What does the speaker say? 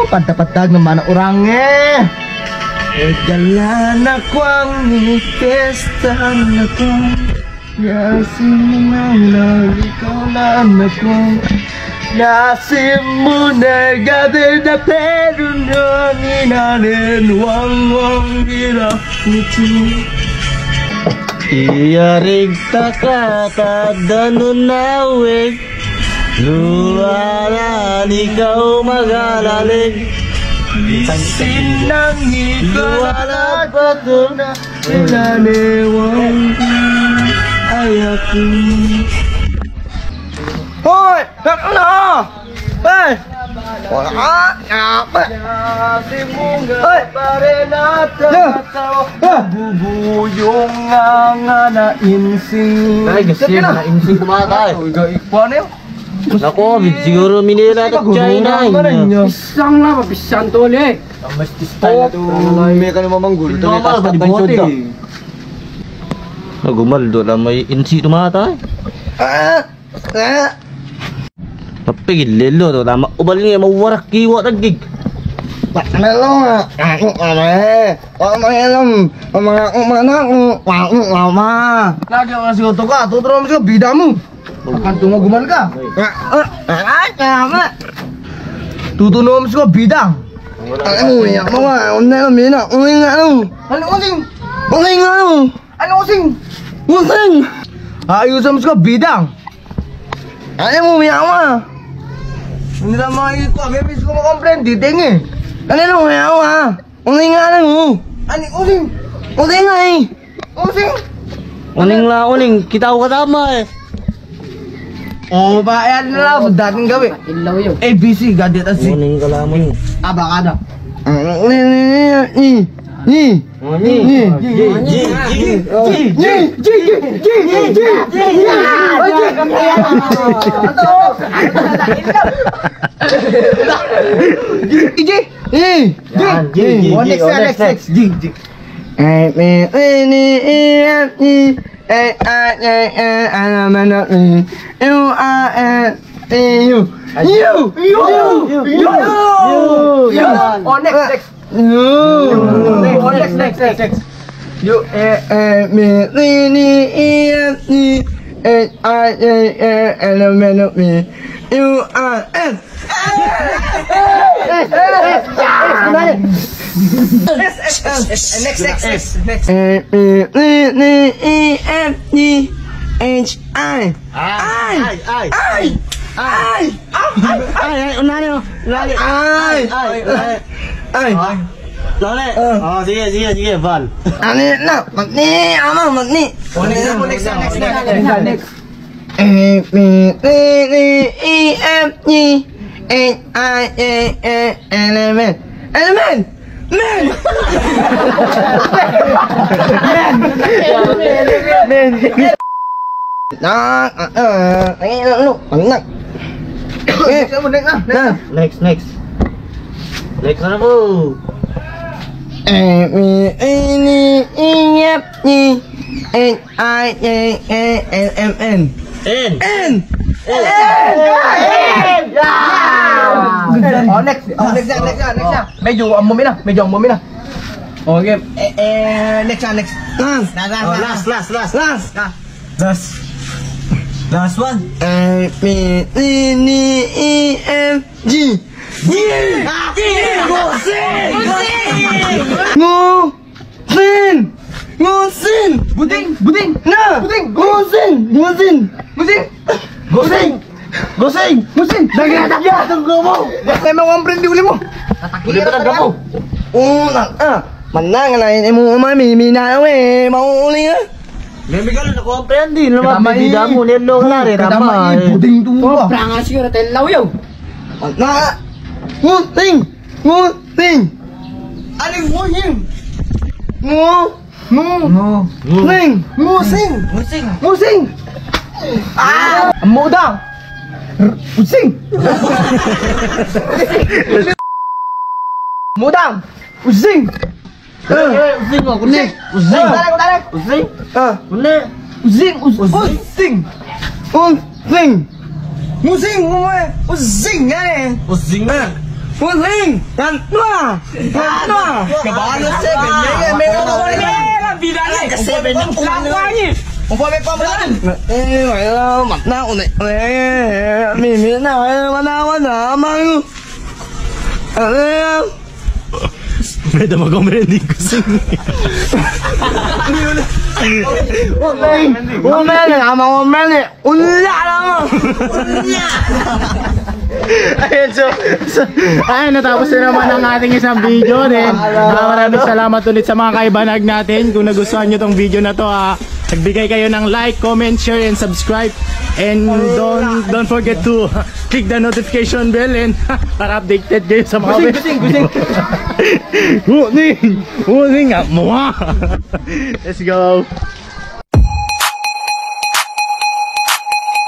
Patapatag naman ang orangnya. Jalan aku ang manifestan ako. Yasin mo ikaw na ako. Yasin mo na gabi na pero nang inanin wang hirap nito. Iyarig takatadano nawig. Luwaran ikaw mag-alalig. Sinang ikaw pa ko na ilanewang ayako. Hoy! Ano? Hey! Wala ka! Hoy! Pare natin bubuyong nga na insing. Ay, kasi na insing kumatay. Ikaw na yun? Nako, siguro minira at China. Pisang lah, pisang to ulit. Mas style na to. May ka naman manggul. Ito may kaspat ng syuda. Nagumaldo lang may insi tumatay. Papigil lelo to. Tama ubal niya mawarak kiwa tagig. Ano nga? Mga lagi ang nasigoto ka. Tuturo mo siya bida mo. Akan tungo gumal ka. Tutunom mo bidang. Ano yan mo nga? Ano mina? Ano nga ano? Ano using? Ano nga ano? Ano using? Using! Ayusan mo bidang. Ano mo mina mo? Hindi na makikita. Bebis ko makomplain. Diting eh. Ano mo mina mo ha? Using nga ano? Ano using? Using nga eh. Using? Uning la uning. Kita ko katama eh. Oh, bayad na lang. Dating gabi. Ilaw yun. ABC, gadget at si. Morning ka lamang. Abakada. Next. You me ni element of me. You are Sige, Val. Magni. Next. Element. Next na po. Next. Medyo ang mumi na. Okay. Next. Last one. G. Ngusin. Buding. Na. Ngusin. Naglatak ya. Tunggu mo. May mga di uli mo. Uli pa tagga mo. Manang na ini mo mamimina we. Mauli nga. May galo na comprehend din naman bibida mo nelo klare tama. Buding tuwa. Prangas siguro telaw yun. Na. Ngusin. Aling mo yun. Ngusing. Mudang. Using. Using. Pusing! Yan! Kabalo 7! Yan! May ako ko rin! Bida na eh! Kasi 7 yung Langwangin! Kung pa may pamalan! Mat na ako na! Mimi na! Manawan na! Amayo! May damag ang merending kusing. Umen! Ama umen! Unya lang! Ayun, natapos na naman ang ating isang video din. Maraming salamat ulit sa mga kaibanag natin. Kung nagustuhan nyo tong video na to, nagbigay kayo ng like, comment, share, and subscribe. And don't forget to click the notification bell and para updated kayo sa mga Gusing! Huning nga mo. Let's go.